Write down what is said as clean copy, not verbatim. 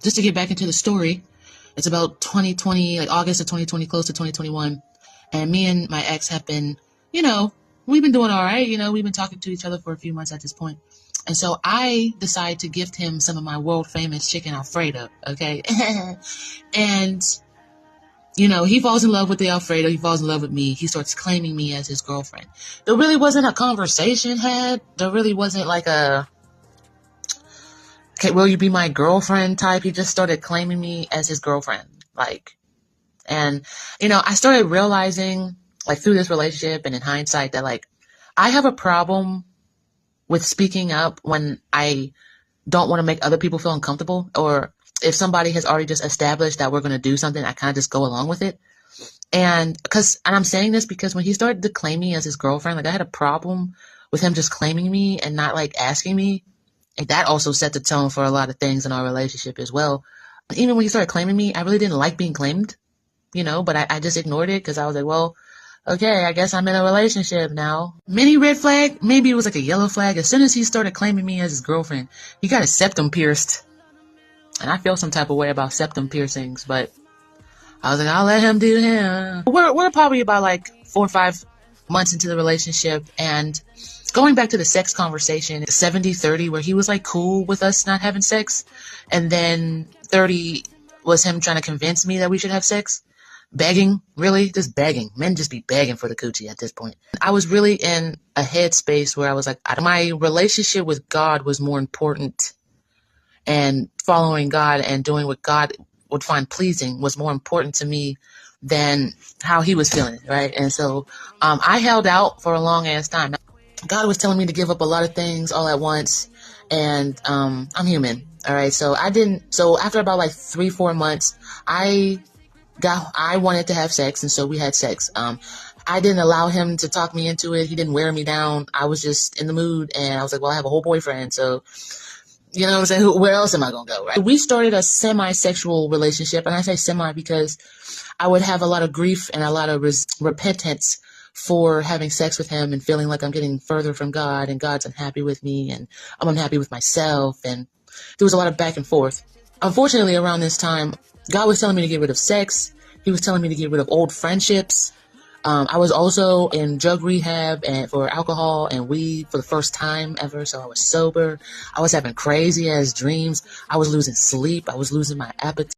just to get back into the story, it's about 2020, like August of 2020, close to 2021. And me and my ex have been, we've been doing all right. We've been talking to each other for a few months at this point. And so I decide to gift him some of my world famous chicken Alfredo. Okay. And, he falls in love with the Alfredo. He falls in love with me. He starts claiming me as his girlfriend. There really wasn't a conversation had. There really wasn't like a, okay, will you be my girlfriend type. He just started claiming me as his girlfriend. And I started realizing through this relationship and in hindsight that I have a problem with speaking up when I don't want to make other people feel uncomfortable, or if somebody has already just established that we're going to do something, I kind of just go along with it. And I'm saying this because when he started to claim me as his girlfriend, I had a problem with him just claiming me and not asking me. And that also set the tone for a lot of things in our relationship as well. Even when he started claiming me, I really didn't like being claimed, but I just ignored it because I was like, well, okay, I guess I'm in a relationship now. Mini red flag, maybe it was a yellow flag. As soon as he started claiming me as his girlfriend, he got his septum pierced. And I feel some type of way about septum piercings, but I was like, I'll let him do him. We're probably about 4 or 5 months into the relationship, and going back to the sex conversation, 70-30, where he was cool with us not having sex, and then 30 was him trying to convince me that we should have sex. Begging, really, just begging. Men just be begging for the coochie at this point. I was really in a headspace where I was my relationship with God was more important, and following God and doing what God would find pleasing was more important to me than how he was feeling, right? And so I held out for a long ass time. God was telling me to give up a lot of things all at once, and I'm human, all right? So after about 3-4 months, I wanted to have sex, and so we had sex. I didn't allow him to talk me into it. He didn't wear me down. I was just in the mood, and I was like, well, I have a whole boyfriend, so you know what I'm saying? Where else am I going to go, right? We started a semi-sexual relationship, and I say semi because I would have a lot of grief and a lot of repentance for having sex with him and feeling like I'm getting further from God, and God's unhappy with me, and I'm unhappy with myself, and there was a lot of back and forth. Unfortunately, around this time, God was telling me to get rid of sex. He was telling me to get rid of old friendships. I was also in drug rehab and for alcohol and weed for the first time ever. So I was sober. I was having crazy ass dreams. I was losing sleep. I was losing my appetite.